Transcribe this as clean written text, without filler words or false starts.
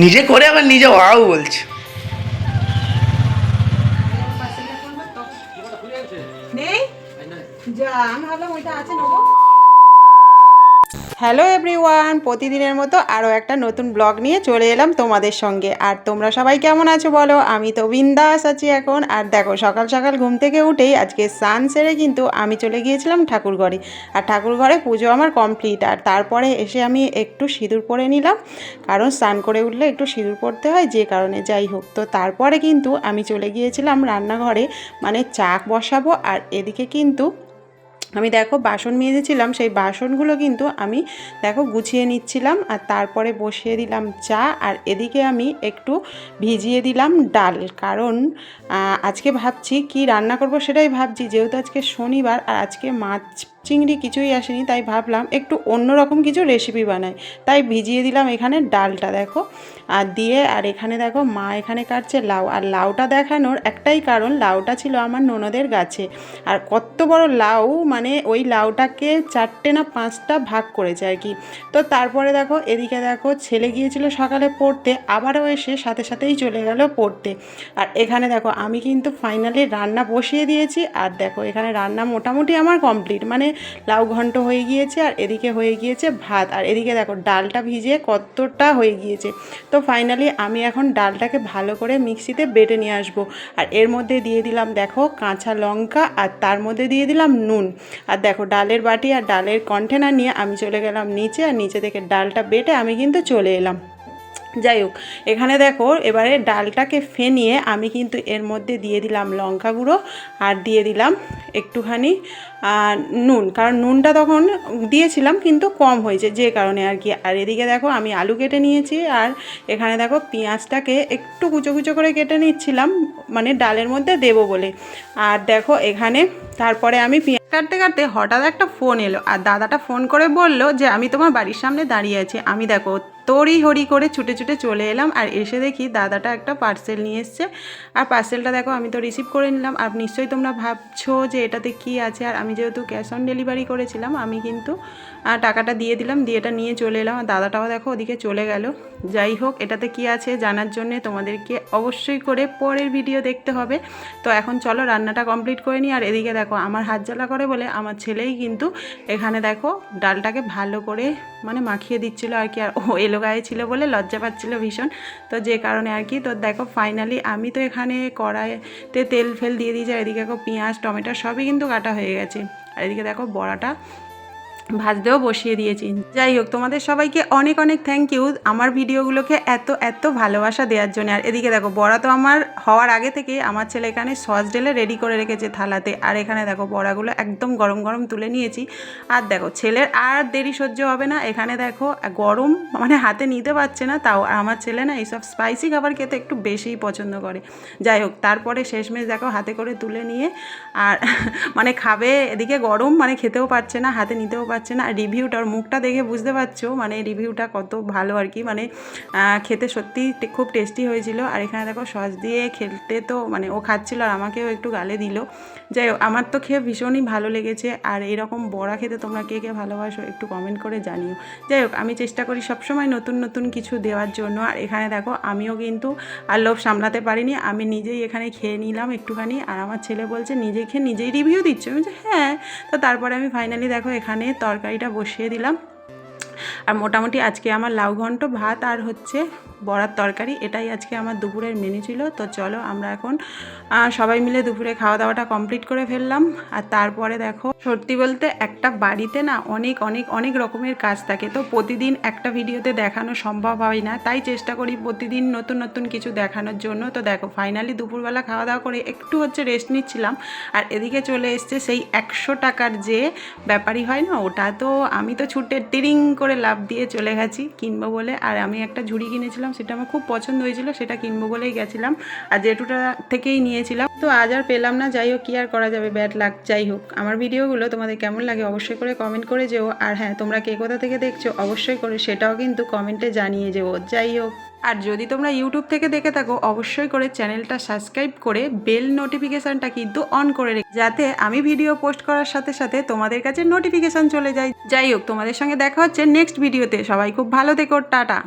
নিজে করে আবার নিজে ওয়াও বলছে। নেই যা, আমি ভাবলাম ওইটা আছে নেবো। হ্যালো এভরিওয়ান, প্রতিদিনের মতো আরও একটা নতুন ব্লগ নিয়ে চলে এলাম তোমাদের সঙ্গে। আর তোমরা সবাই কেমন আছো বলো? আমি তো বিন্দাস আছি এখন। আর দেখো, সকাল সকাল ঘুম থেকে উঠেই আজকে স্নান সেরে কিন্তু আমি চলে গিয়েছিলাম ঠাকুরঘরে। আর ঠাকুরঘরে পুজো আমার কমপ্লিট। আর তারপরে এসে আমি একটু সিঁদুর পরে নিলাম, কারণ স্নান করে উঠলে একটু সিঁদুর পরতে হয়, যে কারণে। যাই হোক, তো তারপরে কিন্তু আমি চলে গিয়েছিলাম রান্নাঘরে, মানে চা বসাবো। আর এদিকে কিন্তু আমি দেখো বাসন মেজেছিলাম, সেই বাসনগুলো কিন্তু আমি দেখো গুছিয়ে নিচ্ছিলাম। আর তারপরে বসিয়ে দিলাম চা। আর এদিকে আমি একটু ভিজিয়ে দিলাম ডাল, কারণ আজকে ভাবছি কি রান্না করব সেটাই ভাবছি। যেহেতু আজকে শনিবার আর আজকে মাছ চিংড়ি কিছুই আসেনি, তাই ভাবলাম একটু অন্যরকম কিছু রেসিপি বানাই। তাই ভিজিয়ে দিলাম এখানে ডালটা দেখো। আর দিয়ে আর এখানে দেখো মা এখানে কাটছে লাউ। আর লাউটা দেখানোর একটাই কারণ, লাউটা ছিল আমার ননদের গাছে। আর কত বড় লাউ, মানে ওই লাউটাকে 4টে না 5টা ভাগ করেছে আর কি। তো তারপরে দেখো এদিকে দেখো ছেলে গিয়েছিল সকালে পড়তে, আবারও এসে সাথে সাথেই চলে গেল পড়তে। আর এখানে দেখো আমি কিন্তু ফাইনালি রান্না বসিয়ে দিয়েছি। আর দেখো এখানে রান্না মোটামুটি আমার কমপ্লিট, মানে লাউ ঘন্ট হয়ে গিয়েছে আর এদিকে হয়ে গিয়েছে ভাত। আর এদিকে দেখো ডালটা ভিজিয়ে কতটা হয়ে গিয়েছে। তো ফাইনালি আমি এখন ডালটাকে ভালো করে মিক্সিতে বেটে নিয়ে আসবো। আর এর মধ্যে দিয়ে দিলাম দেখো কাঁচা লঙ্কা, আর তার মধ্যে দিয়ে দিলাম নুন। আর দেখো ডালের বাটি আর ডালের কন্টেনার নিয়ে আমি চলে গেলাম নিচে। আর নিচে থেকে ডালটা বেটে আমি কিন্তু চলে এলাম। যাই হোক, এখানে দেখো এবারে ডালটাকে ফেনিয়ে আমি কিন্তু এর মধ্যে দিয়ে দিলাম লঙ্কা গুঁড়ো, আর দিয়ে দিলাম একটুখানি নুন, কারণ নুনটা তখন দিয়েছিলাম কিন্তু কম হয়েছে, যে কারণে আর কি। আর এদিকে দেখো আমি আলু কেটে নিয়েছি। আর এখানে দেখো পেঁয়াজটাকে একটু কুচো কুচো করে কেটে নিচ্ছিলাম, মানে ডালের মধ্যে দেবো বলে। আর দেখো এখানে তারপরে আমি পেঁয়াজ কাটতে কাটতে হঠাৎ একটা ফোন এলো। আর দাদাটা ফোন করে বলল যে আমি তোমার বাড়ির সামনে দাঁড়িয়ে আছি। আমি দেখো তড়ি হড়ি করে ছুটে ছুটে চলে এলাম। আর এসে দেখি দাদাটা একটা পার্সেল নিয়ে এসছে। আর পার্সেলটা দেখো আমি তো রিসিভ করে নিলাম। আর নিশ্চয়ই তোমরা ভাবছো যে এটাতে কি আছে। আর আমি যেহেতু ক্যাশ অন ডেলিভারি করেছিলাম, আমি কিন্তু টাকাটা দিয়ে দিলাম, দিয়ে এটা নিয়ে চলে এলাম। আর দাদাটাও দেখো ওদিকে চলে গেল। যাই হোক, এটাতে কি আছে জানার জন্যে তোমাদেরকে অবশ্যই করে পরের ভিডিও দেখতে হবে। তো এখন চলো রান্নাটা কমপ্লিট করে নিই। আর এদিকে দেখো আমার হাত জ্বালা করে বলে আমার ছেলেই কিন্তু এখানে দেখো ডালটাকে ভালো করে মানে মাখিয়ে দিচ্ছিলো আর কি। আর ও এলো গায়ে ছিল বলে লজ্জা পাচ্ছিল ভীষণ, তো যে কারণে আর কি। তো দেখো ফাইনালি আমি তো এখানে কড়াইতে তেল ফেল দিয়ে দিয়েছি। আর এদিকে দেখো পেঁয়াজ টমেটো সবই কিন্তু কাটা হয়ে গেছে। আর এদিকে দেখো বড়াটা ভাজতেও বসিয়ে দিয়েছি। যাই হোক, তোমাদের সবাইকে অনেক অনেক থ্যাংক ইউ আমার ভিডিওগুলোকে এত এত ভালোবাসা দেওয়ার জন্য। আর এদিকে দেখো বড়া তো আমার হওয়ার আগে থেকে আমার ছেলে এখানে সস ঢেলে রেডি করে রেখেছে থালাতে। আর এখানে দেখো বড়াগুলো একদম গরম গরম তুলে নিয়েছি। আর দেখো ছেলের আর দেরি সহ্য হবে না। এখানে দেখো গরম মানে হাতে নিতে পারছে না তাও। আর আমার ছেলে না এইসব স্পাইসি খাবার খেতে একটু বেশিই পছন্দ করে। যাই হোক, তারপরে শেষমেশ দেখো হাতে করে তুলে নিয়ে আর মানে খাবে, এদিকে গরম মানে খেতেও পারছে না, হাতে নিতেও পারছে না। রিভিউটা ওর মুখটা দেখে বুঝতে পারছো মানে রিভিউটা কত ভালো আর কি। মানে খেতে সত্যি খুব টেস্টি হয়েছিল। আর এখানে দেখো সস দিয়ে খেলতে তো মানে ও খাচ্ছিল আর আমাকেও একটু গালে দিল। যাই হোক, আমার তো খেয়ে ভীষণই ভালো লেগেছে। আর এরকম বড়া খেতে তোমরা কে কে ভালোবাসো একটু কমেন্ট করে জানিও। যাই হোক, আমি চেষ্টা করি সবসময় নতুন নতুন কিছু দেওয়ার জন্য। আর এখানে দেখো আমিও কিন্তু আর লোভ সামলাতে পারিনি, আমি নিজেই এখানে খেয়ে নিলাম একটুখানি। আর আমার ছেলে বলছে নিজে খেয়ে নিজেই রিভিউ দিচ্ছ। আমি বলছি হ্যাঁ। তো তারপরে আমি ফাইনালি দেখো এখানে তরকারিটা বসিয়ে দিলাম। আর মোটামুটি আজকে আমার লাউ ঘন্ট ভাত আর হচ্ছে বড়ার তরকারি, এটাই আজকে আমার দুপুরের মেনু ছিল। তো চলো আমরা এখন সবাই মিলে দুপুরে খাওয়া দাওয়াটা কমপ্লিট করে ফেললাম। আর তারপরে দেখো সত্যি বলতে একটা বাড়িতে না অনেক অনেক অনেক রকমের কাজ থাকে, তো প্রতিদিন একটা ভিডিওতে দেখানো সম্ভব হয় না, তাই চেষ্টা করি প্রতিদিন নতুন নতুন কিছু দেখানোর জন্য। তো দেখো ফাইনালি দুপুরবেলা খাওয়া দাওয়া করে একটু হচ্ছে রেস্ট নিচ্ছিলাম। আর এদিকে চলে এসছে সেই 100 টাকার যে ব্যাপারই হয় না, ওটা তো আমি তো ছুটে টিরিং করে লাভ দিয়ে চলে গেছি কিনবো বলে। আর আমি একটা ঝুড়ি কিনেছিলাম, সেটা আমার খুব পছন্দ হয়েছিল, সেটা কিনবো বলেই গেছিলাম। আর জেঠুটা থেকেই নিয়েছিলাম, তো আজ আর পেলাম না। যাই হোক, কি আর করা যাবে, ব্যাড লাক। যাই হোক, আমার ভিডিওগুলো তোমাদের কেমন লাগে অবশ্যই করে কমেন্ট করে যেও। আর হ্যাঁ, তোমরা কে কোথা থেকে দেখছো অবশ্যই করে সেটাও কিন্তু কমেন্টে জানিয়ে যেও। যাই হোক, আর যদি তোমরা ইউটিউব থেকে দেখে থাকো অবশ্যই করে চ্যানেলটা সাবস্ক্রাইব করে বেল নোটিফিকেশানটা কিন্তু অন করে রেখে, যাতে আমি ভিডিও পোস্ট করার সাথে সাথে তোমাদের কাছে নোটিফিকেশান চলে যায়। যাই হোক, তোমাদের সঙ্গে দেখা হচ্ছে নেক্সট ভিডিওতে। সবাই খুব ভালো থেকো, টাটা।